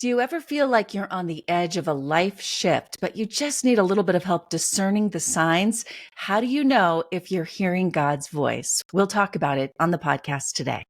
Do you ever feel like you're on the edge of a life shift, but you just need a little bit of help discerning the signs? How do you know if you're hearing God's voice? We'll talk about it on the podcast today.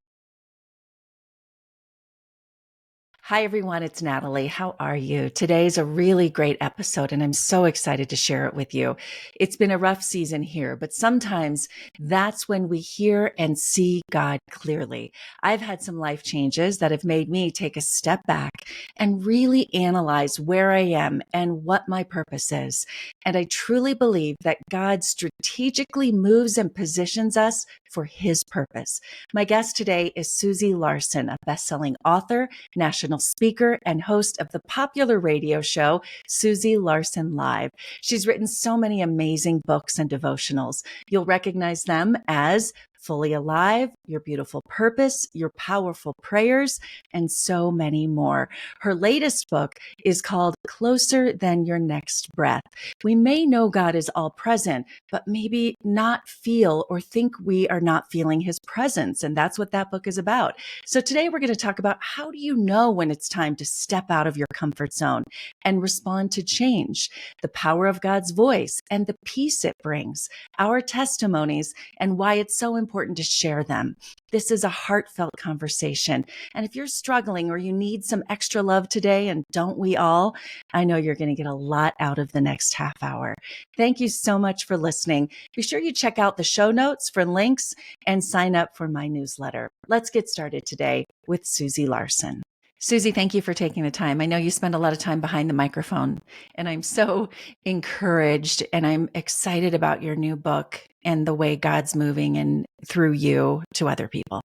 Hi, everyone. It's Natalie. How are you? Today's a really great episode, and I'm so excited to share it with you. It's been a rough season here, but sometimes that's when we hear and see God clearly. I've had some life changes that have made me take a step back and really analyze where I am and what my purpose is. And I truly believe that God strategically moves and positions us for His purpose. My guest today is Susie Larson, a best-selling author, national speaker, and host of the popular radio show, Susie Larson Live. She's written so many amazing books and devotionals. You'll recognize them as Fully Alive, Your Beautiful Purpose, Your Powerful Prayers, and so many more. Her latest book is called Closer Than Your Next Breath. We may know God is all present, but maybe not feel or think we are not feeling His presence. And that's what that book is about. So today we're going to talk about how do you know when it's time to step out of your comfort zone and respond to change, the power of God's voice and the peace it brings, our testimonies, and why it's so important to share them. This is a heartfelt conversation. And if you're struggling or you need some extra love today, and don't we all, I know you're going to get a lot out of the next half hour. Thank you so much for listening. Be sure you check out the show notes for links and sign up for my newsletter. Let's get started today with Susie Larson. Susie, thank you for taking the time. I know you spend a lot of time behind the microphone, and I'm so encouraged and I'm excited about your new book and the way God's moving and through you to other people.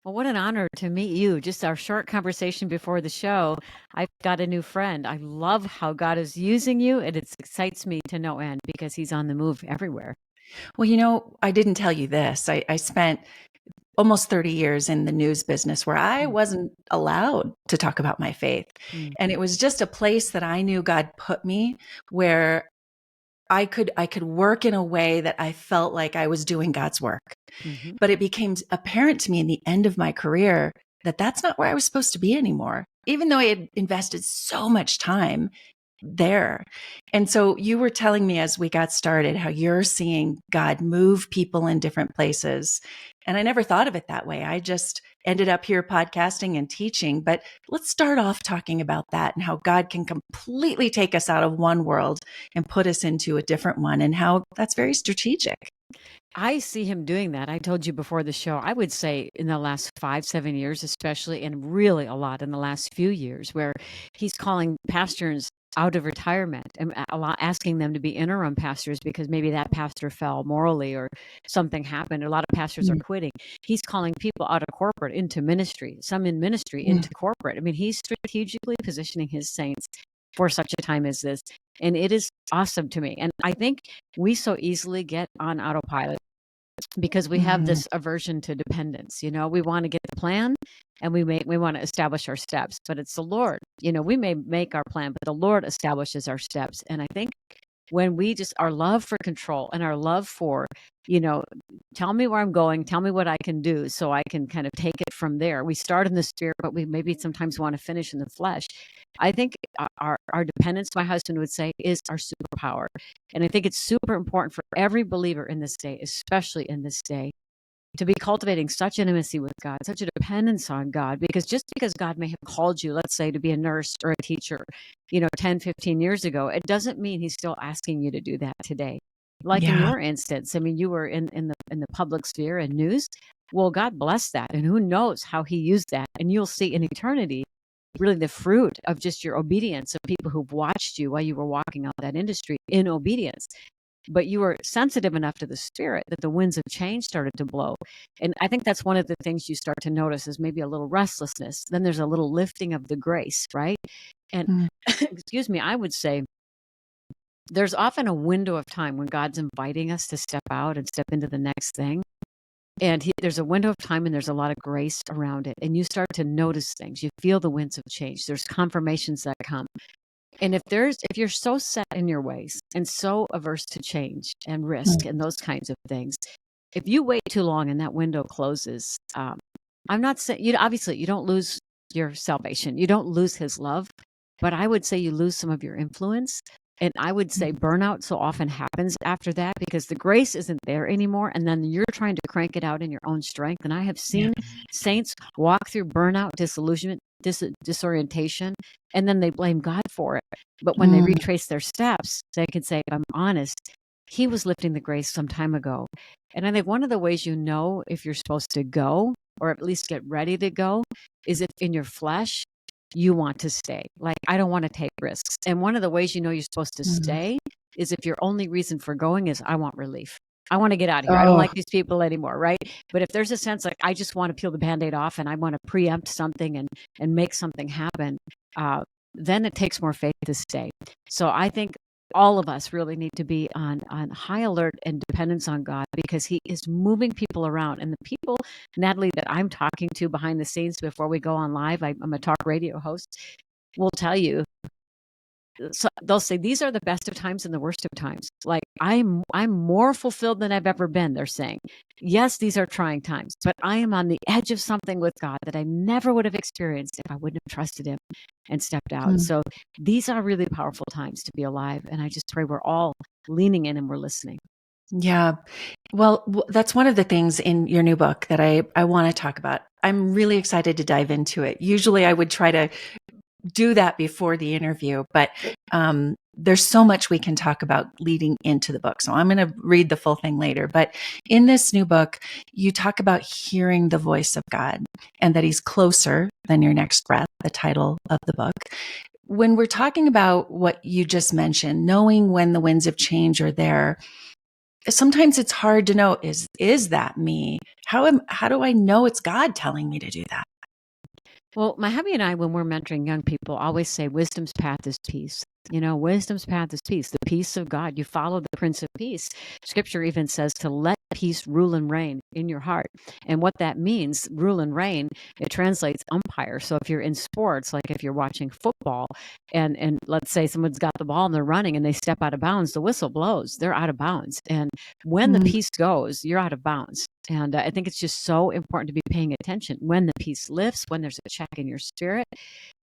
Well, what an honor to meet you. Just our short conversation before the show, I've got a new friend. I love how God is using you, and it excites me to no end because He's on the move everywhere. Well, I didn't tell you this. I spent almost 30 years in the news business where I wasn't allowed to talk about my faith. And it was just a place that I knew God put me where I could work in a way that I felt like I was doing God's work. Mm-hmm. But it became apparent to me in the end of my career that that's not where I was supposed to be anymore, even though I had invested so much time there. And so you were telling me as we got started how you're seeing God move people in different places. And I never thought of it that way. I just ended up here podcasting and teaching. But let's start off talking about that and how God can completely take us out of one world and put us into a different one, and how that's very strategic. I see Him doing that. I told you before the show, I would say in the last 5-7 years, especially, and really a lot in the last few years, where He's calling pastors out of retirement and asking them to be interim pastors because maybe that pastor fell morally or something happened. A lot of pastors are quitting. He's calling people out of corporate into ministry, some in ministry into corporate. I mean, He's strategically positioning His saints for such a time as this. And it is awesome to me. And I think we so easily get on autopilot because we have this aversion to dependence. We want to get the plan and we want to establish our steps, but it's the Lord. We may make our plan, but the Lord establishes our steps. And I think when we just, our love for control and our love for, tell me where I'm going, tell me what I can do so I can kind of take it from there. We start in the spirit, but we maybe sometimes want to finish in the flesh. I think our dependence, my husband would say, is our superpower. And I think it's super important for every believer in this day, especially in this day, to be cultivating such intimacy with God, such a dependence on God, because just because God may have called you, let's say, to be a nurse or a teacher, 10, 15 years ago, it doesn't mean He's still asking you to do that today. Like in your instance, I mean, you were in the public sphere and news. Well, God bless that. And who knows how He used that. And you'll see in eternity, really the fruit of just your obedience of people who've watched you while you were walking out that industry in obedience. But you were sensitive enough to the Spirit that the winds of change started to blow. And I think that's one of the things you start to notice is maybe a little restlessness. Then there's a little lifting of the grace, right? And excuse me, I would say there's often a window of time when God's inviting us to step out and step into the next thing. And there's a window of time and there's a lot of grace around it. And you start to notice things. You feel the winds of change. There's confirmations that come. And if you're so set in your ways and so averse to change and risk and those kinds of things, if you wait too long and that window closes, I'm not saying, obviously you don't lose your salvation. You don't lose His love, but I would say you lose some of your influence. And I would say burnout so often happens after that because the grace isn't there anymore. And then you're trying to crank it out in your own strength. And I have seen saints walk through burnout, disillusionment, disorientation, and then they blame God for it. But when they retrace their steps, they can say, if I'm honest, he was lifting the grace some time ago. And I think one of the ways you know if you're supposed to go, or at least get ready to go, is if in your flesh, you want to stay. Like, I don't want to take risks. And one of the ways you know you're supposed to stay is if your only reason for going is, I want relief. I want to get out of here. I don't like these people anymore, right? But if there's a sense like, I just want to peel the Band-Aid off and I want to preempt something and make something happen, then it takes more faith to stay. So I think all of us really need to be on high alert and dependence on God because he is moving people around. And the people, Natalie, that I'm talking to behind the scenes before we go on live, I'm a talk radio host, will tell you, so they'll say, these are the best of times and the worst of times. Like, I'm more fulfilled than I've ever been, they're saying. Yes, these are trying times, but I am on the edge of something with God that I never would have experienced if I wouldn't have trusted him and stepped out. So these are really powerful times to be alive. And I just pray we're all leaning in and we're listening. Yeah. Well, that's one of the things in your new book that I want to talk about. I'm really excited to dive into it. Usually I would try to do that before the interview, but there's so much we can talk about leading into the book. So I'm going to read the full thing later. But in this new book, you talk about hearing the voice of God and that he's closer than your next breath, the title of the book. When we're talking about what you just mentioned, knowing when the winds of change are there, sometimes it's hard to know, is that me? How do I know it's God telling me to do that? Well, my hubby and I, when we're mentoring young people, always say wisdom's path is peace. You know, wisdom's path is peace, the peace of God. You follow the Prince of Peace. Scripture even says to let peace rule and reign in your heart. And what that means, rule and reign, it translates umpire. So if you're in sports, like if you're watching football and let's say someone's got the ball and they're running and they step out of bounds, the whistle blows, they're out of bounds. And when the peace goes, you're out of bounds. And I think it's just so important to be paying attention when the peace lifts, when there's a check in your spirit.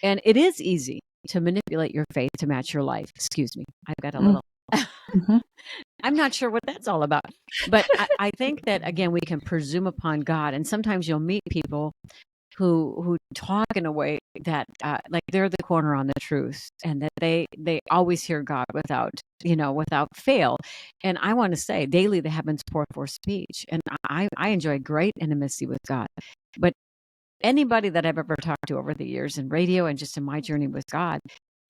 And it is easy to manipulate your faith to match your life. Excuse me. I've got a little. I'm not sure what that's all about. But I think that, again, we can presume upon God. And sometimes you'll meet people who talk in a way that like they're the corner on the truth and that they always hear God without fail. And I want to say daily the heavens pour forth speech. And I enjoy great intimacy with God. But anybody that I've ever talked to over the years in radio and just in my journey with God,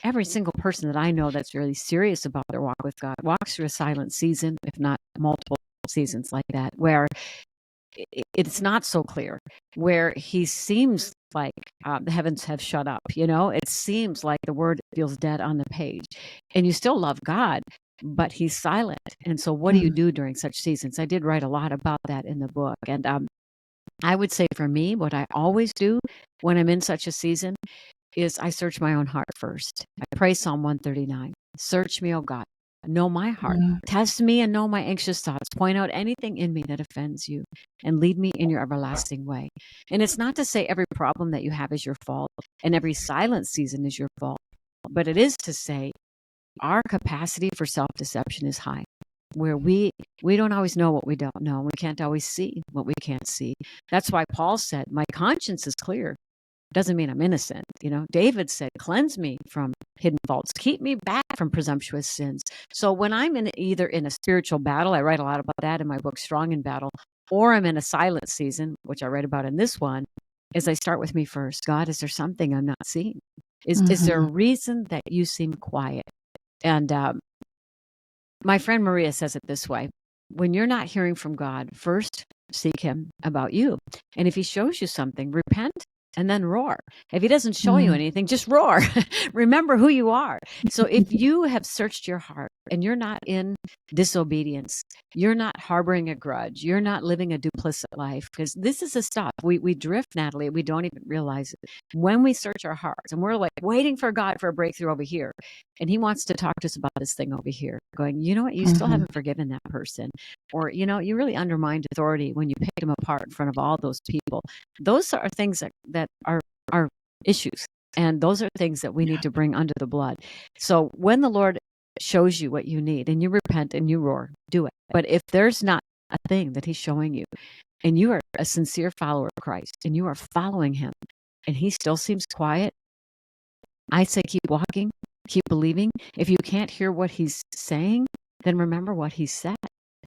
every single person that I know that's really serious about their walk with God walks through a silent season, if not multiple seasons like that, where it's not so clear, where he seems like the heavens have shut up. It seems like the word feels dead on the page and you still love God, but he's silent. And so what do you do during such seasons? I did write a lot about that in the book. And I would say for me, what I always do when I'm in such a season is I search my own heart first. I pray Psalm 139. Search me, O God. Know my heart. Test me and know my anxious thoughts. Point out anything in me that offends you and lead me in your everlasting way. And it's not to say every problem that you have is your fault and every silent season is your fault, but it is to say our capacity for self-deception is high, where we don't always know what we don't know. We can't always see what we can't see. That's why Paul said, my conscience is clear. Doesn't mean I'm innocent. David said, cleanse me from hidden faults. Keep me back from presumptuous sins. So when I'm either in a spiritual battle, I write a lot about that in my book, Strong in Battle, or I'm in a silent season, which I write about in this one, is I start with me first. God, is there something I'm not seeing? Is there a reason that you seem quiet? And my friend Maria says it this way. When you're not hearing from God, first seek him about you. And if he shows you something, repent and then roar. If he doesn't show you anything, just roar. Remember who you are. So if you have searched your heart and you're not in disobedience, you're not harboring a grudge, you're not living a duplicit life, because this is the stuff. We drift, Natalie, we don't even realize it. When we search our hearts and we're like waiting for God for a breakthrough over here, and he wants to talk to us about this thing over here, going, you know what, you still haven't forgiven that person. Or, you really undermined authority when you picked him apart in front of all those people. Those are things that are issues. And those are things that we need to bring under the blood. So when the Lord shows you what you need and you repent and you roar, do it. But if there's not a thing that he's showing you and you are a sincere follower of Christ and you are following him and he still seems quiet, I say keep walking, keep believing. If you can't hear what he's saying, then remember what he said.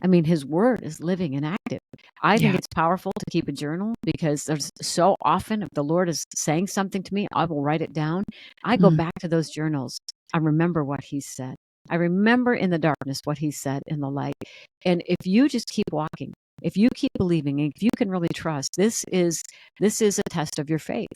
I mean, his word is living and active. I think it's powerful to keep a journal because there's so often if the Lord is saying something to me, I will write it down. I go back to those journals. I remember what he said. I remember in the darkness what he said in the light. And if you just keep walking, if you keep believing, if you can really trust, this is a test of your faith.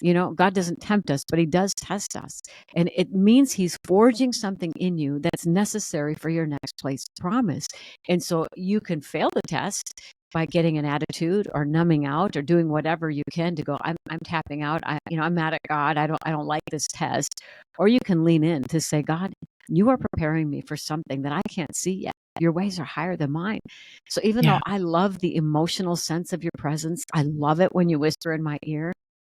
You know, God doesn't tempt us, but he does test us. And it means he's forging something in you that's necessary for your next place promise. And so you can fail the test by getting an attitude or numbing out or doing whatever you can to go, I'm tapping out. I'm mad at God. I don't like this test. Or you can lean in to say, God, you are preparing me for something that I can't see yet. Your ways are higher than mine. So even though I love the emotional sense of your presence, I love it when you whisper in my ear,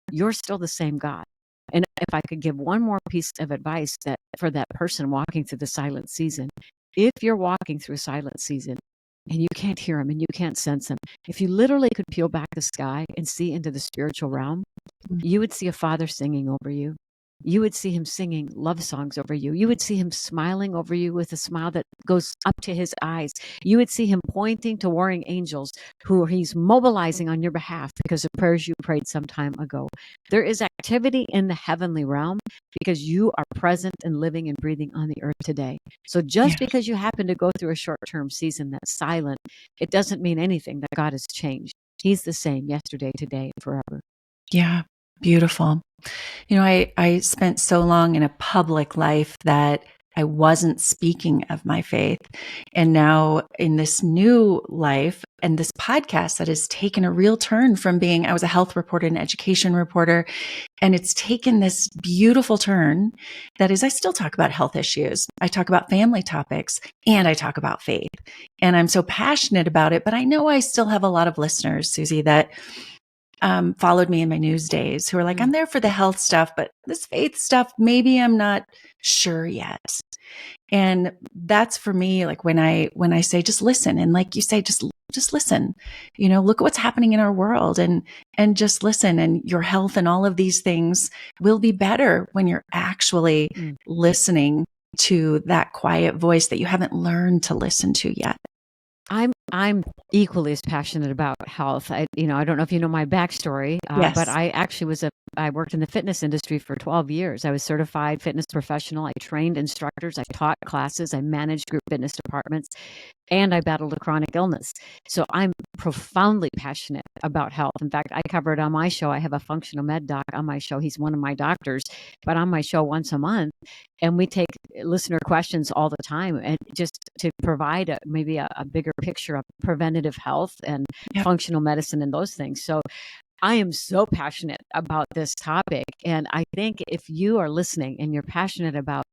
you're still the same God. And if I could give one more piece of advice that for that person walking through the silent season, if you're walking through a silent season and you can't hear him and you can't sense him, if you literally could peel back the sky and see into the spiritual realm, you would see a father singing over you. You would see him singing love songs over you. You would see him smiling over you with a smile that goes up to his eyes. You would see him pointing to warring angels who he's mobilizing on your behalf because of prayers you prayed some time ago. There is activity in the heavenly realm because you are present and living and breathing on the earth today. So just because you happen to go through a short-term season that's silent, it doesn't mean anything that God has changed. He's the same yesterday, today, and forever. Yeah. Beautiful. You know, I spent so long in a public life that I wasn't speaking of my faith. And now in this new life and this podcast that has taken a real turn from I was a health reporter and education reporter. And it's taken this beautiful turn that is, I still talk about health issues. I talk about family topics and I talk about faith. And I'm so passionate about it, but I know I still have a lot of listeners, Susie, that followed me in my news days who are like, I'm there for the health stuff, but this faith stuff, maybe I'm not sure yet. And that's for me, like when I say, just listen. And like you say, just listen, look at what's happening in our world and just listen, and your health and all of these things will be better when you're actually listening to that quiet voice that you haven't learned to listen to yet. I'm equally as passionate about health. I don't know if you know my backstory, but I actually I worked in the fitness industry for 12 years. I was certified fitness professional. I trained instructors. I taught classes. I managed group fitness departments. And I battled a chronic illness. So I'm profoundly passionate about health. In fact, I cover it on my show. I have a functional med doc on my show. He's one of my doctors, but on my show once a month. And we take listener questions all the time, and just to provide maybe a bigger picture of preventative health and functional medicine and those things. So I am so passionate about this topic. And I think if you are listening and you're passionate about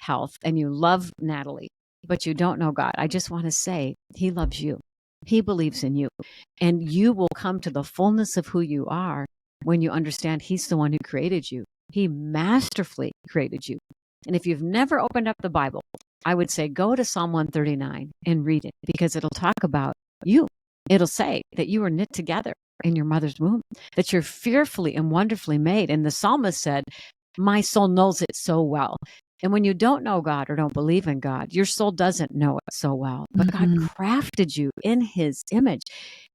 health and you love Natalie, but you don't know God, I just want to say he loves you. He believes in you. And you will come to the fullness of who you are when you understand he's the one who created you. He masterfully created you. And if you've never opened up the Bible, I would say go to Psalm 139 and read it, because it'll talk about you. It'll say that you were knit together in your mother's womb, that you're fearfully and wonderfully made. And the psalmist said, my soul knows it so well. And when you don't know God or don't believe in God, your soul doesn't know it so well. But God crafted you in his image.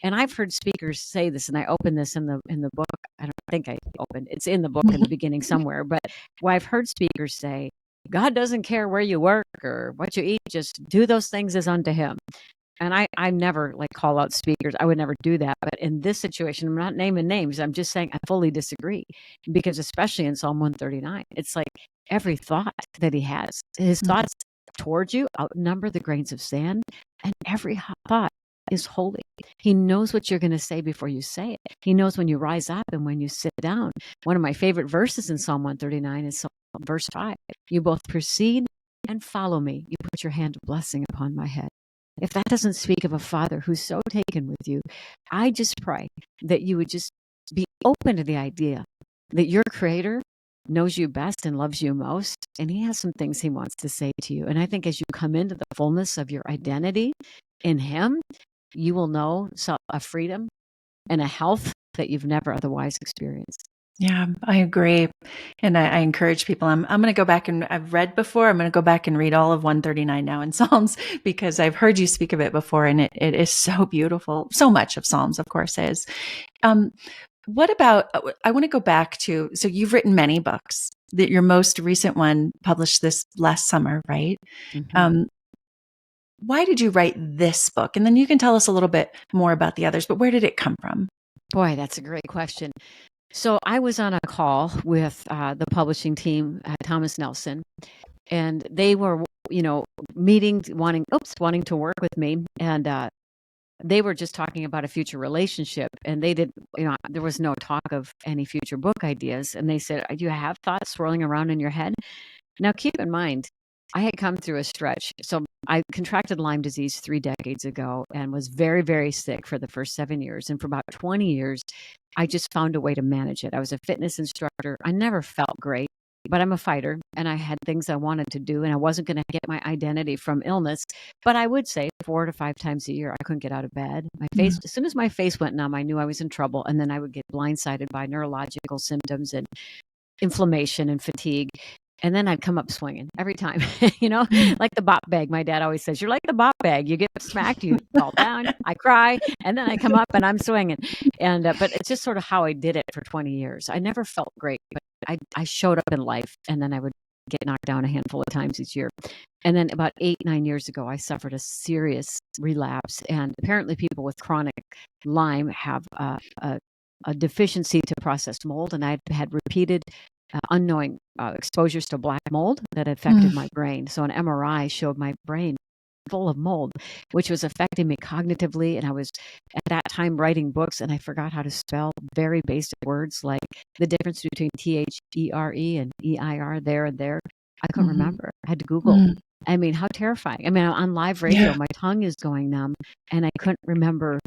And I've heard speakers say this, and I opened this in the book. I don't think I opened it's in the book in the beginning somewhere. But I've heard speakers say, God doesn't care where you work or what you eat. Just do those things as unto him. And I never call out speakers. I would never do that. But in this situation, I'm not naming names. I'm just saying I fully disagree, because especially in Psalm 139, it's like every thought that he has, his thoughts towards you outnumber the grains of sand, and every thought is holy. He knows what you're going to say before you say it. He knows when you rise up and when you sit down. One of my favorite verses in Psalm 139 is verse 5. You both proceed and follow me. You put your hand of blessing upon my head. If that doesn't speak of a father who's so taken with you, I just pray that you would just be open to the idea that your creator knows you best and loves you most. And he has some things he wants to say to you. And I think as you come into the fullness of your identity in him, you will know a freedom and a health that you've never otherwise experienced. Yeah, I agree. And I encourage people, I'm going to go back, and I've read before. I'm going to go back and read all of 139 now in Psalms, because I've heard you speak of it before, and it is so beautiful. So much of Psalms, of course, is. What about, I want to go back to, so you've written many books. That your most recent one published this last summer, right? Mm-hmm. Why did you write this book? And then you can tell us a little bit more about the others, but where did it come from? Boy, that's a great question. So I was on a call with the publishing team, Thomas Nelson, and they were, meeting, wanting to work with me. And they were just talking about a future relationship, and they did, there was no talk of any future book ideas. And they said, do you have thoughts swirling around in your head? Now, keep in mind, I had come through a stretch. So I contracted Lyme disease 3 decades ago and was very, very sick for the first 7 years. And for about 20 years, I just found a way to manage it. I was a fitness instructor. I never felt great, but I'm a fighter, and I had things I wanted to do, and I wasn't going to get my identity from illness. But I would say 4 to 5 times a year, I couldn't get out of bed. My face, as soon as my face went numb, I knew I was in trouble. And then I would get blindsided by neurological symptoms and inflammation and fatigue. And then I'd come up swinging every time, like the bop bag. My dad always says, you're like the bop bag. You get smacked, you fall down, I cry, and then I come up and I'm swinging. And but it's just sort of how I did it for 20 years. I never felt great, but I showed up in life, and then I would get knocked down a handful of times each year. And then about 8-9 years ago, I suffered a serious relapse. And apparently people with chronic Lyme have a deficiency to processed mold. And I had repeated unknowing exposures to black mold that affected my brain. So an MRI showed my brain full of mold, which was affecting me cognitively. And I was at that time writing books, and I forgot how to spell very basic words like the difference between THERE and EIR, there and there. I couldn't remember. I had to Google. I mean, how terrifying. I mean, on live radio, my tongue is going numb, and I couldn't remember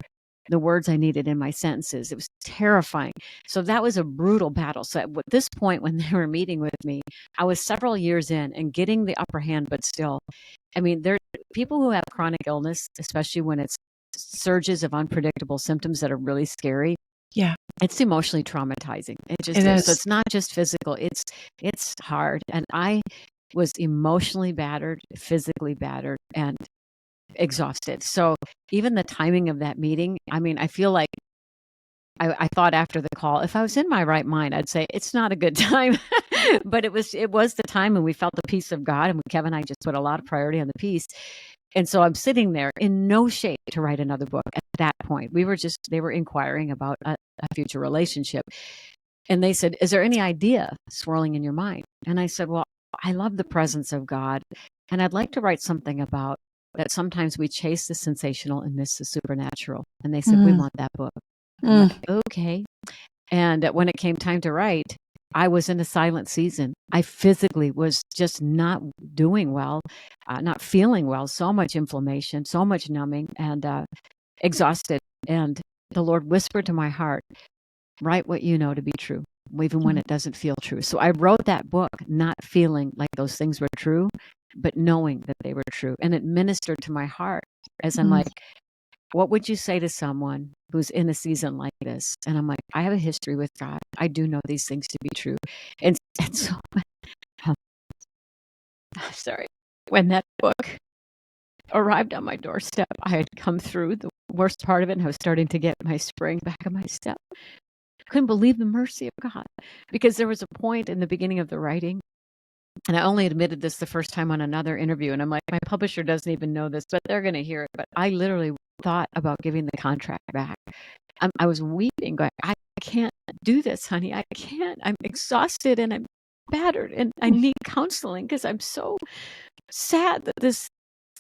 the words I needed in my sentences. It was terrifying. So that was a brutal battle. So at this point, when they were meeting with me, I was several years in and getting the upper hand, but still, I mean, there are people who have chronic illness, especially when it's surges of unpredictable symptoms that are really scary. Yeah. It's emotionally traumatizing. It just is. So it's not just physical. It's hard. And I was emotionally battered, physically battered, and exhausted. So even the timing of that meeting, I mean, I feel like I thought after the call, if I was in my right mind, I'd say it's not a good time. But it was the time, and we felt the peace of God. And Kevin and I just put a lot of priority on the peace. And so I'm sitting there in no shape to write another book at that point. They were inquiring about a future relationship. And they said, is there any idea swirling in your mind? And I said, well, I love the presence of God, and I'd like to write something about that sometimes we chase the sensational and miss the supernatural. And they said, we want that book. I'm like, okay. And when it came time to write, I was in a silent season. I physically was just not doing well, not feeling well, so much inflammation, so much numbing, and exhausted. And the Lord whispered to my heart, write what you know to be true, even when it doesn't feel true. So I wrote that book not feeling like those things were true, but knowing that they were true. And it ministered to my heart as I'm like, what would you say to someone who's in a season like this? And I'm like, I have a history with God. I do know these things to be true. And so, sorry, when that book arrived on my doorstep, I had come through the worst part of it, and I was starting to get my spring back on my step. I couldn't believe the mercy of God, because there was a point in the beginning of the writing, and I only admitted this the first time on another interview, and I'm like, my publisher doesn't even know this, but they're going to hear it. But I literally thought about giving the contract back. I was weeping, going, I can't do this, honey. I can't. I'm exhausted, and I'm battered, and I need counseling, because I'm so sad that this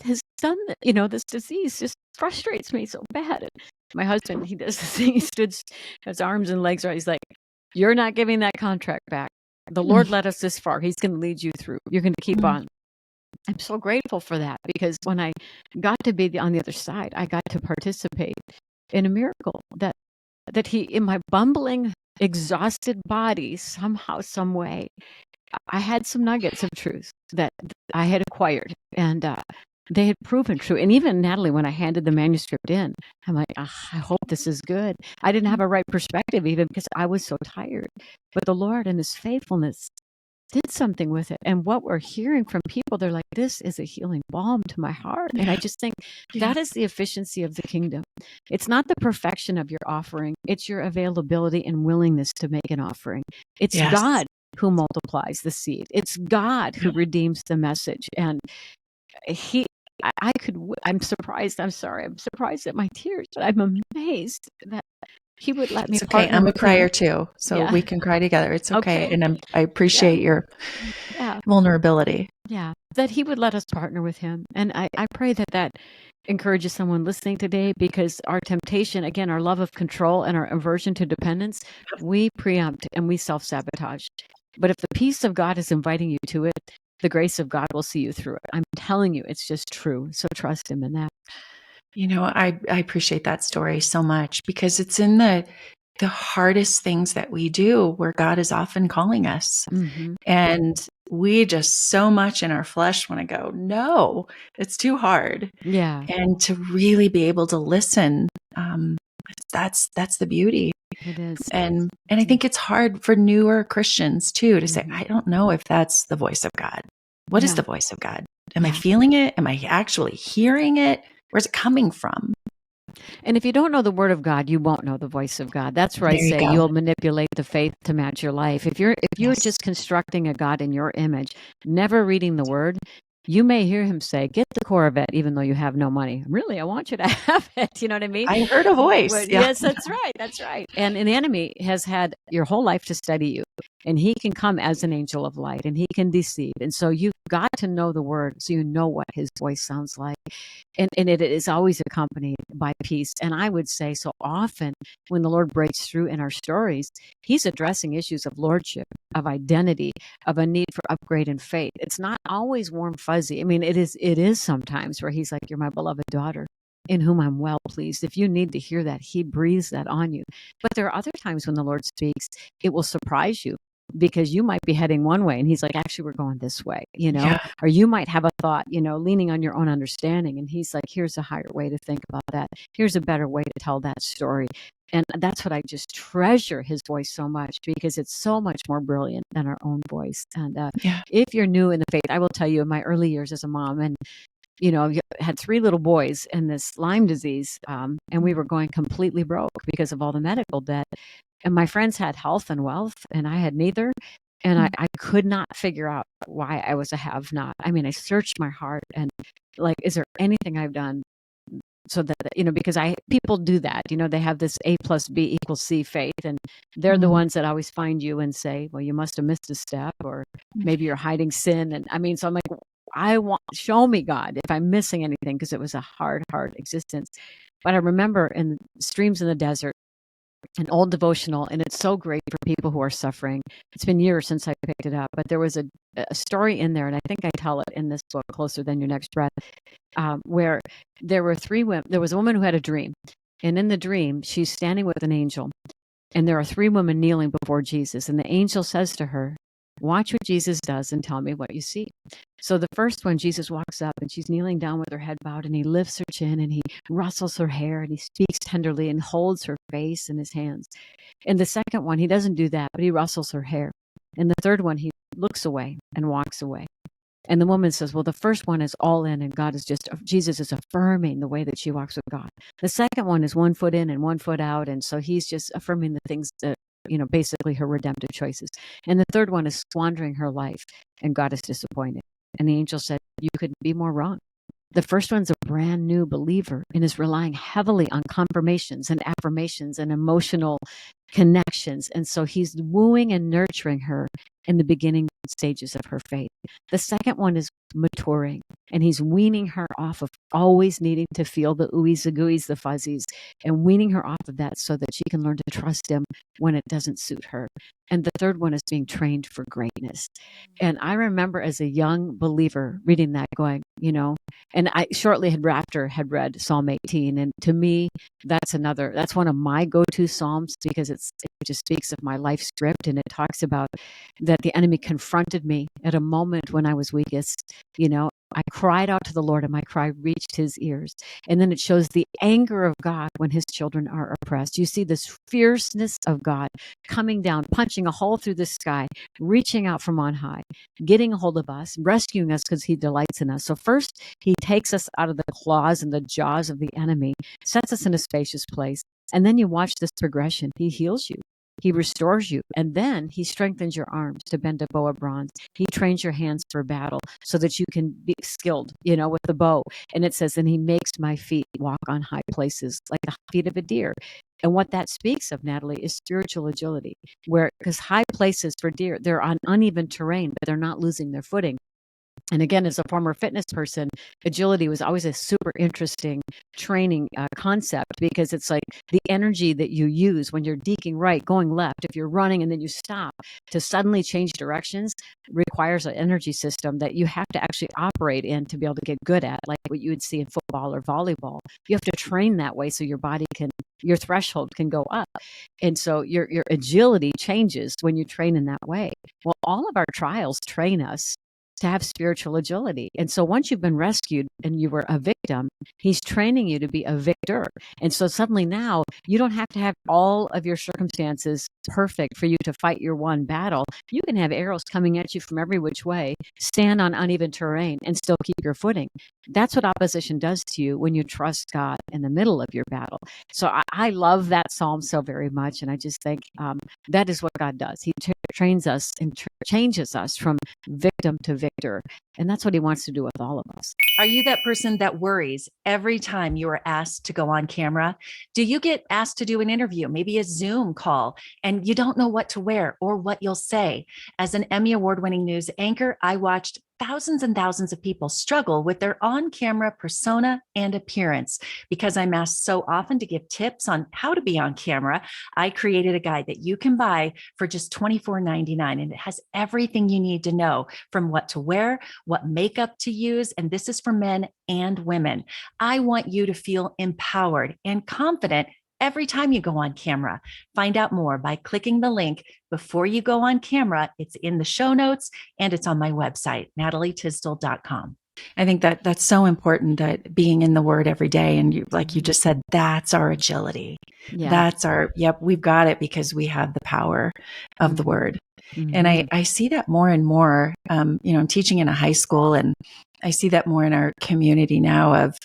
has done that. This disease just frustrates me so bad. And my husband, he does this thing. He stood his arms and legs right. He's like, you're not giving that contract back. The Lord led us this far. He's going to lead you through. You're going to keep on. I'm so grateful for that, because when I got to be on the other side, I got to participate in a miracle that he, in my bumbling exhausted body, somehow, some way, I had some nuggets of truth that I had acquired, and they had proven true. And even Natalie, when I handed the manuscript in, I'm like, I hope this is good. I didn't have a right perspective even because I was so tired. But the Lord and his faithfulness did something with it. And what we're hearing from people, they're like, this is a healing balm to my heart. And I just think that is the efficiency of the kingdom. It's not the perfection of your offering. It's your availability and willingness to make an offering. It's Yes. God who multiplies the seed. It's God who redeems the message. And I'm surprised. I'm sorry. I'm surprised at my tears, but I'm amazed that he would let me It's okay. partner I'm a with crier him. too, so Yeah. we can cry together. It's okay. Okay. And I appreciate your Yeah. vulnerability. Yeah. That he would let us partner with him. And I pray that encourages someone listening today, because our temptation, again, our love of control and our aversion to dependence, we preempt and we self-sabotage. But if the peace of God is inviting you to it, the grace of God will see you through it. I'm telling you, it's just true. So trust him in that. You know, I appreciate that story so much, because it's in the hardest things that we do where God is often calling us. Mm-hmm. And we just so much in our flesh want to go, no, it's too hard. Yeah. And to really be able to listen, that's the beauty. It is. And I think it's hard for newer Christians too to say, Mm-hmm. I don't know if that's the voice of God. What is the voice of God? Am I Yeah. feeling it? Am I actually hearing it? Where's it coming from? And if you don't know the word of God, you won't know the voice of God. That's where I There you say go. you'll manipulate the faith to match your life. If you're Yes. just constructing a God in your image, never reading the word, you may hear him say, get the Corvette, even though you have no money. Really, I want you to have it. You know what I mean? I heard a voice. Yeah. Yes, that's right. That's right. And an enemy has had your whole life to study you. And he can come as an angel of light, and he can deceive. And so you've got to know the word so you know what his voice sounds like. And it is always accompanied by peace. And I would say so often when the Lord breaks through in our stories, he's addressing issues of lordship, of identity, of a need for upgrade in faith. It's not always warm, fuzzy. I mean, it is sometimes where he's like, you're my beloved daughter in whom I'm well pleased. If you need to hear that, he breathes that on you. But there are other times when the Lord speaks, it will surprise you, because you might be heading one way and he's like, actually, we're going this way, Yeah. or you might have a thought, leaning on your own understanding. And he's like, here's a higher way to think about that. Here's a better way to tell that story. And that's what I just treasure his voice so much, because it's so much more brilliant than our own voice. And if you're new in the faith, I will tell you, in my early years as a mom, and had 3 little boys and this Lyme disease, and we were going completely broke because of all the medical debt. And my friends had health and wealth, and I had neither. And I could not figure out why I was a have not. I mean, I searched my heart and like, is there anything I've done so that, because people do that, they have this A plus B equals C faith, and they're the ones that always find you and say, well, you must have missed a step, or maybe you're hiding sin. And I mean, so I'm like, show me, God, if I'm missing anything, because it was a hard existence. But I remember in Streams in the Desert, an old devotional, and it's so great for people who are suffering. It's been years since I picked it up, but there was a story in there, and I think I tell it in this book, Closer Than Your Next Breath, where there were 3 women. There was a woman who had a dream, and in the dream, she's standing with an angel, and there are 3 women kneeling before Jesus, and the angel says to her, watch what Jesus does and tell me what you see. So the first one, Jesus walks up and she's kneeling down with her head bowed, and he lifts her chin and he rustles her hair and he speaks tenderly and holds her face in his hands. And the second one, he doesn't do that, but he rustles her hair. And the third one, he looks away and walks away. And the woman says, well, the first one is all in, and Jesus is affirming the way that she walks with God. The second one is 1 foot in and 1 foot out. And so he's just affirming the things that, basically her redemptive choices. And the third one is squandering her life, and God is disappointed. And the angel said, you couldn't be more wrong. The first one's a brand new believer and is relying heavily on confirmations and affirmations and emotional connections. And so he's wooing and nurturing her in the beginning stages of her faith. The second one is maturing, and he's weaning her off of always needing to feel the oohies, the gooies, the fuzzies, and weaning her off of that so that she can learn to trust him when it doesn't suit her. And the third one is being trained for greatness. And I remember as a young believer reading that going, and I shortly after had read Psalm 18. And to me, that's one of my go-to Psalms, because it's that just speaks of my life script. And it talks about that the enemy confronted me at a moment when I was weakest. I cried out to the Lord and my cry reached his ears. And then it shows the anger of God when his children are oppressed. You see this fierceness of God coming down, punching a hole through the sky, reaching out from on high, getting a hold of us, rescuing us because he delights in us. So first, he takes us out of the claws and the jaws of the enemy, sets us in a spacious place. And then you watch this progression. He heals you. He restores you, and then he strengthens your arms to bend a bow of bronze. He trains your hands for battle so that you can be skilled, with the bow. And it says, and he makes my feet walk on high places like the feet of a deer. And what that speaks of, Natalie, is spiritual agility, because high places for deer, they're on uneven terrain, but they're not losing their footing. And again, as a former fitness person, agility was always a super interesting training concept, because it's like the energy that you use when you're deking right, going left, if you're running and then you stop to suddenly change directions, requires an energy system that you have to actually operate in to be able to get good at, like what you would see in football or volleyball. You have to train that way so your your threshold can go up. And so your agility changes when you train in that way. Well, all of our trials train us to have spiritual agility. And so once you've been rescued and you were a victim, he's training you to be a victor. And so suddenly now you don't have to have all of your circumstances perfect for you to fight your one battle. You can have arrows coming at you from every which way, stand on uneven terrain, and still keep your footing. That's what opposition does to you when you trust God in the middle of your battle. So I love that psalm so very much. And I just think that is what God does. He trains us and changes us from victim to victor. And that's what he wants to do with all of us. Are you that person that worries every time you are asked to go on camera? Do you get asked to do an interview, maybe a Zoom call, and you don't know what to wear or what you'll say? As an Emmy award-winning news anchor, I watched thousands and thousands of people struggle with their on-camera persona and appearance. Because I'm asked so often to give tips on how to be on camera, I created a guide that you can buy for just $24.99, and it has everything you need to know, from what to wear, what makeup to use, and this is for men and women. I want you to feel empowered and confident every time you go on camera. Find out more by clicking the link before you go on camera. It's in the show notes and it's on my website, natalietysdal.com. I think that that's so important, that being in the word every day. And like you just said, that's our agility. Yeah. That's we've got it because we have the power of the word. And I see that more and more, I'm teaching in a high school, and I see that more in our community now, of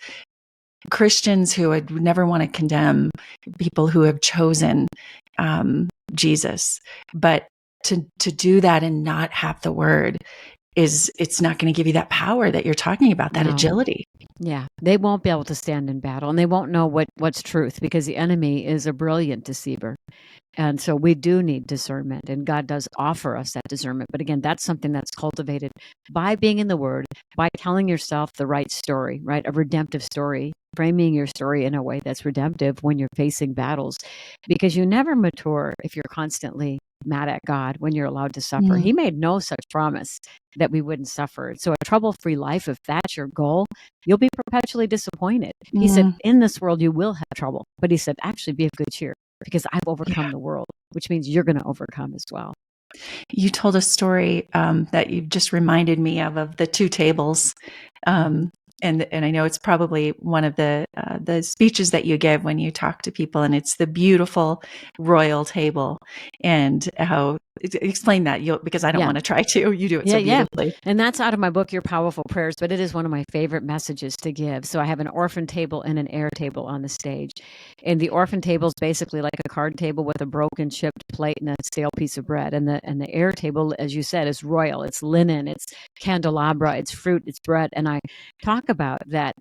Christians who would never want to condemn people who have chosen Jesus. But to do that and not have the word, it's not going to give you that power that you're talking about, that agility. Yeah, they won't be able to stand in battle, and they won't know what's truth, because the enemy is a brilliant deceiver. And so we do need discernment, and God does offer us that discernment. But again, that's something that's cultivated by being in the Word, by telling yourself the right story, right? A redemptive story, framing your story in a way that's redemptive when you're facing battles, because you never mature if you're constantly mad at God when you're allowed to suffer. He made no such promise that we wouldn't suffer. So a trouble-free life, if that's your goal, you'll be perpetually disappointed. He said, in this world you will have trouble, but he said, actually be of good cheer, because I've overcome the world, which means you're going to overcome as well. You told a story that you just reminded me of the two tables. And I know it's probably one of the speeches that you give when you talk to people, and it's the beautiful royal table. And how, explain that, because I don't want to try to. You do it so beautifully. Yeah. And that's out of my book, Your Powerful Prayers, but it is one of my favorite messages to give. So I have an orphan table and an heir table on the stage. And the orphan table is basically like a card table with a broken chipped plate and a stale piece of bread. And the heir table, as you said, is royal. It's linen, it's candelabra, it's fruit, it's bread. And I talk about that,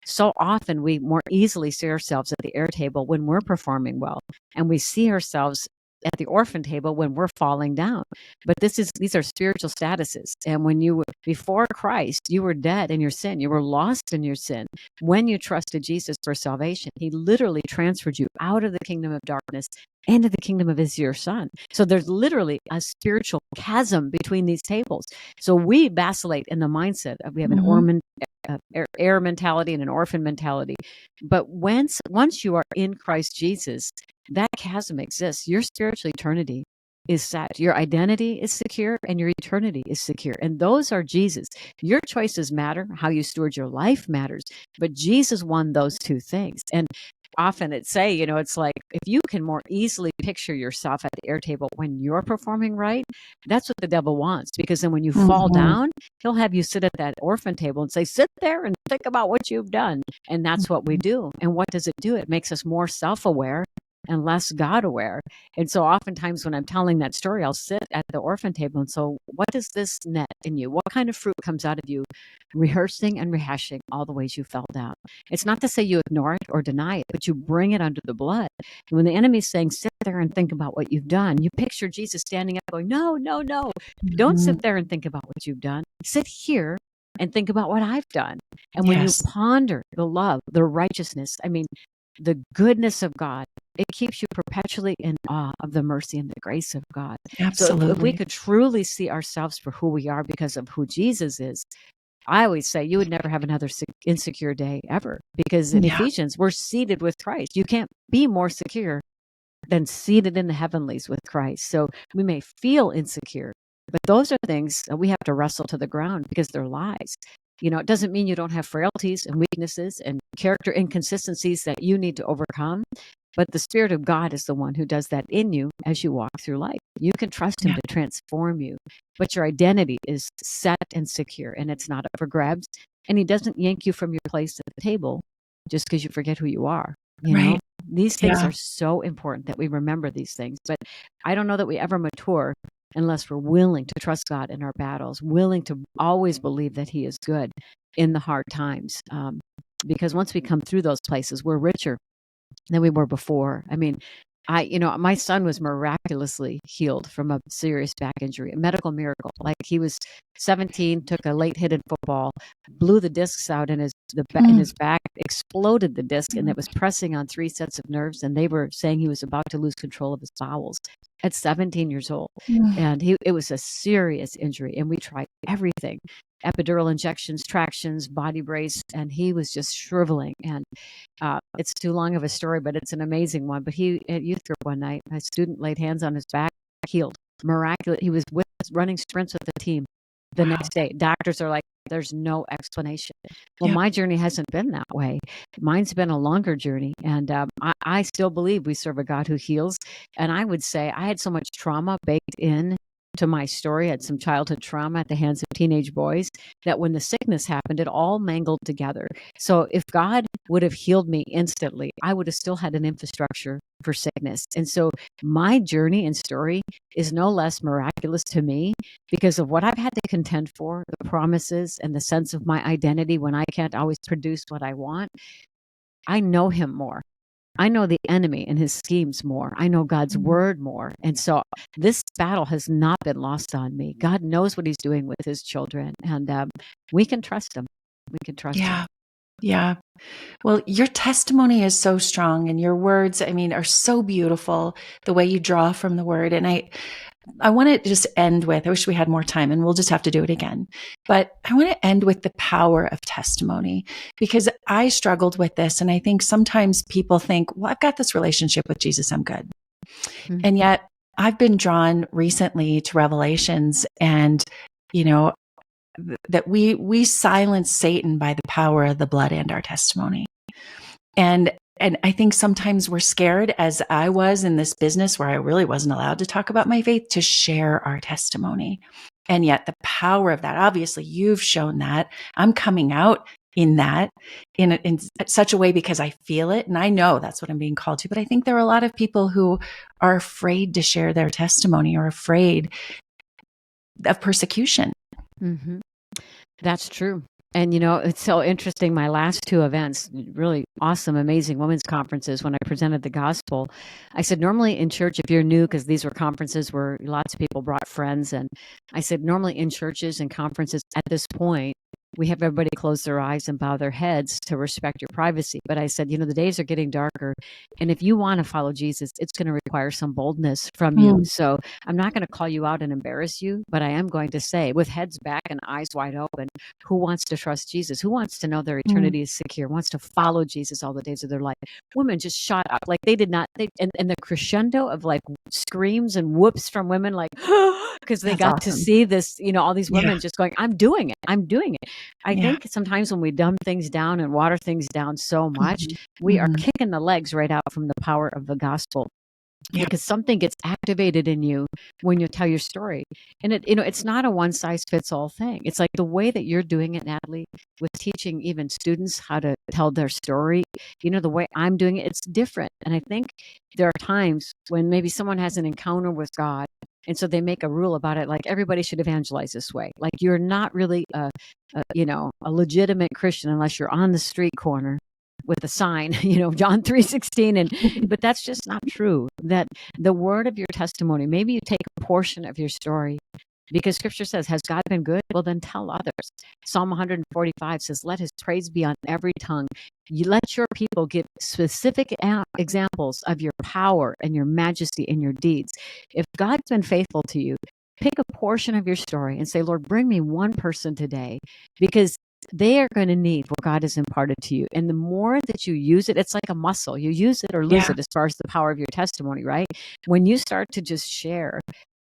so often we more easily see ourselves at the heir table when we're performing well, and we see ourselves at the orphan table when we're falling down. But these are spiritual statuses. And when you were before Christ, you were dead in your sin. You were lost in your sin. When you trusted Jesus for salvation, he literally transferred you out of the kingdom of darkness into the kingdom of his dear son. So there's literally a spiritual chasm between these tables. So we vacillate in the mindset of, we have an heir mentality and an orphan mentality. But once you are in Christ Jesus, that chasm exists. Your spiritual eternity is set. Your identity is secure and your eternity is secure. And those are Jesus. Your choices matter. How you steward your life matters. But Jesus won those two things. And often it's like if you can more easily picture yourself at the air table when you're performing right, that's what the devil wants. Because then when you fall Mhm. down, he'll have you sit at that orphan table and say, sit there and think about what you've done. And that's what we Mhm. do. And what does it do? It makes us more self-aware and less God aware. And so oftentimes when I'm telling that story, I'll sit at the orphan table and so what does this net in you? What kind of fruit comes out of you rehearsing and rehashing all the ways you fell down? It's not to say you ignore it or deny it, but you bring it under the blood. And when the enemy's saying, sit there and think about what you've done, you picture Jesus standing up going, no, no, no. Don't sit Mhm. there and think about what you've done. Sit here and think about what I've done. And when you Yes, ponder the love, the righteousness, the goodness of God, it keeps you perpetually in awe of the mercy and the grace of God. So if we absolutely. could truly see ourselves for who we are because of who Jesus is, I always say you would never have another insecure day ever, because in Yeah, Ephesians, we're seated with Christ. You can't be more secure than seated in the heavenlies with Christ. So we may feel insecure, but those are things that we have to wrestle to the ground because they're lies. It doesn't mean you don't have frailties and weaknesses and character inconsistencies that you need to overcome. But the Spirit of God is the one who does that in you as you walk through life. You can trust Him yeah, to transform you, but your identity is set and secure, and it's not up for grabs. And He doesn't yank you from your place at the table just because you forget who you are. You know, right. these things Yeah, are so important that we remember these things. But I don't know that we ever mature unless we're willing to trust God in our battles, willing to always believe that He is good in the hard times. Because once we come through those places, we're richer than we were before. My son was miraculously healed from a serious back injury, a medical miracle. Like he was 17, took a late hit in football, blew the discs out in in Mm. his back, exploded the disc, and Mm. it was pressing on three sets of nerves. And they were saying he was about to lose control of his bowels at 17 years old. Mm. And it was a serious injury, and we tried everything. Epidural injections, tractions, body brace, and he was just shriveling. And it's too long of a story, but it's an amazing one. But he, at youth group one night, a student laid hands on his back, healed. Miraculous. He was running sprints with the team the Wow. next day. Doctors are like, there's no explanation. Well, Yeah. my journey hasn't been that way. Mine's been a longer journey. And I still believe we serve a God who heals. And I would say I had so much trauma baked in to my story. I had some childhood trauma at the hands of teenage boys that when the sickness happened, it all mangled together. So if God would have healed me instantly, I would have still had an infrastructure for sickness. And so my journey and story is no less miraculous to me because of what I've had to contend for, the promises and the sense of my identity when I can't always produce what I want. I know Him more. I know the enemy and his schemes more. I know God's Mm. word more. And so this battle has not been lost on me. God knows what He's doing with His children, and we can trust Him. We can trust Him. Yeah. Yeah. Well, your testimony is so strong and your words, I mean, are so beautiful, the way you draw from the word. And I want to just end with, I wish we had more time and we'll just have to do it again. But I want to end with the power of testimony because I struggled with this. And I think sometimes people think, well, I've got this relationship with Jesus, I'm good. Mm. And yet I've been drawn recently to Revelations and, you know, that we silence Satan by the power of the blood and our testimony. And I think sometimes we're scared, as I was in this business where I really wasn't allowed to talk about my faith, to share our testimony. And yet the power of that, obviously you've shown that. I'm coming out in that in such a way because I feel it and I know that's what I'm being called to. But I think there are a lot of people who are afraid to share their testimony or afraid of persecution. Mm-hmm. That's true. And it's so interesting. My last two events, really awesome, amazing women's conferences, when I presented the gospel, I said, normally in church, if you're new, because these were conferences where lots of people brought friends. And I said, normally in churches and conferences at this point, we have everybody close their eyes and bow their heads to respect your privacy. But I said, the days are getting darker. And if you want to follow Jesus, it's going to require some boldness from you. Mm. So I'm not going to call you out and embarrass you, but I am going to say, with heads back and eyes wide open, who wants to trust Jesus? Who wants to know their eternity is secure? Wants to follow Jesus all the days of their life? Women just shot up. Like they did not, and the crescendo of like screams and whoops from women, like, because they That's got to awesome. see this, all these women Yeah. just going, I'm doing it. I'm doing it. I Yeah. think sometimes when we dumb things down and water things down so much, Mhm. we are Mhm. kicking the legs right out from the power of the gospel. Yeah. Because something gets activated in you when you tell your story. And it's not a one size fits all thing. It's like the way that you're doing it, Natalie, with teaching even students how to tell their story, the way I'm doing it, it's different. And I think there are times when maybe someone has an encounter with God, and so they make a rule about it, like everybody should evangelize this way. Like you're not really a legitimate Christian unless you're on the street corner with a sign, John 3:16, but that's just not true. That the word of your testimony, maybe you take a portion of your story, because scripture says, has God been good? Well, then tell others. Psalm 145 says, let his praise be on every tongue. You let your people give specific examples of your power and your majesty and your deeds. If God's been faithful to you, pick a portion of your story and say, Lord, bring me one person today, because they are going to need what God has imparted to you. And the more that you use it, it's like a muscle. You use it or lose Yeah. it as far as the power of your testimony, right? When you start to just share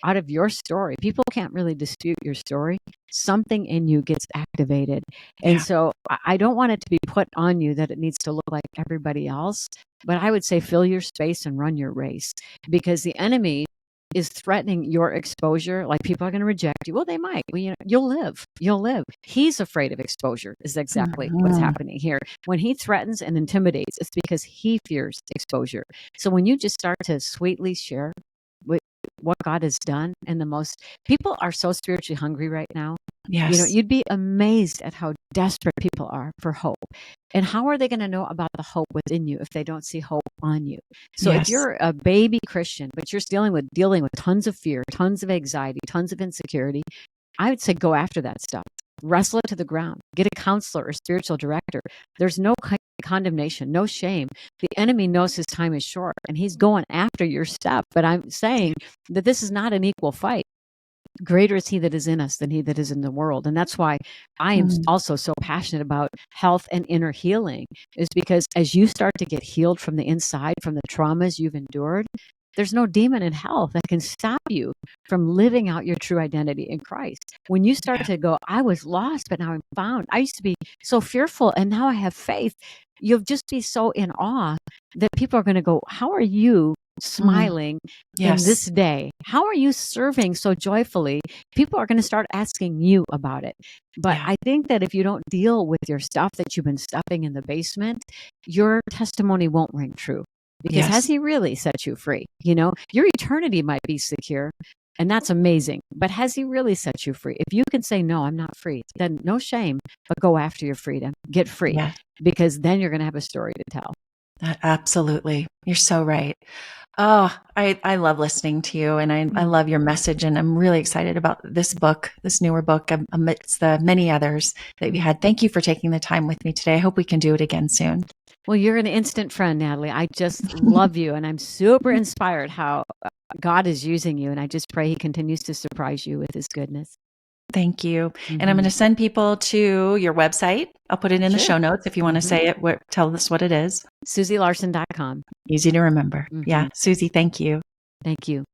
out of your story, people can't really dispute your story. Something in you gets activated. And Yeah. so I don't want it to be put on you that it needs to look like everybody else, but I would say fill your space and run your race, because the enemy is threatening your exposure. Like people are going to reject you. Well, they might. Well, you'll live. You'll live. He's afraid of exposure is exactly what's Mhm. happening here. When he threatens and intimidates, it's because he fears exposure. So when you just start to sweetly share what God has done, and the most people are so spiritually hungry right now. Yes. You'd be amazed at how desperate people are for hope. And how are they going to know about the hope within you if they don't see hope on you? So if Yes. you're a baby Christian, but you're dealing with tons of fear, tons of anxiety, tons of insecurity, I would say go after that stuff. Wrestle it to the ground. Get a counselor or spiritual director. There's no condemnation, no shame. The enemy knows his time is short and he's going after your stuff. But I'm saying that this is not an equal fight. Greater is he that is in us than he that is in the world. And that's why I am Mm. also so passionate about health and inner healing, is because as you start to get healed from the inside, from the traumas you've endured, there's no demon in hell that can stop you from living out your true identity in Christ. When you start Yeah. to go, I was lost, but now I'm found. I used to be so fearful, and now I have faith. You'll just be so in awe that people are going to go, how are you Mm. smiling in Yes. this day? How are you serving so joyfully? People are going to start asking you about it. But Yeah. I think that if you don't deal with your stuff that you've been stuffing in the basement, your testimony won't ring true. Because has Yes. he really set you free? Your eternity might be secure, and that's amazing. But has he really set you free? If you can say, no, I'm not free, then no shame, but go after your freedom. Get free, Yeah. because then you're going to have a story to tell. Absolutely. You're so right. Oh, I love listening to you, and I love your message, and I'm really excited about this book, this newer book, amidst the many others that we had. Thank you for taking the time with me today. I hope we can do it again soon. Well, you're an instant friend, Natalie. I just love you, and I'm super inspired how God is using you, and I just pray he continues to surprise you with his goodness. Thank you. And I'm going Mm-hmm. to send people to your website. I'll put it in the Sure. show notes if you want to Mm-hmm. say it. Tell us what it is. SusieLarson.com. Easy to remember. Mm-hmm. Yeah. Susie, thank you. Thank you.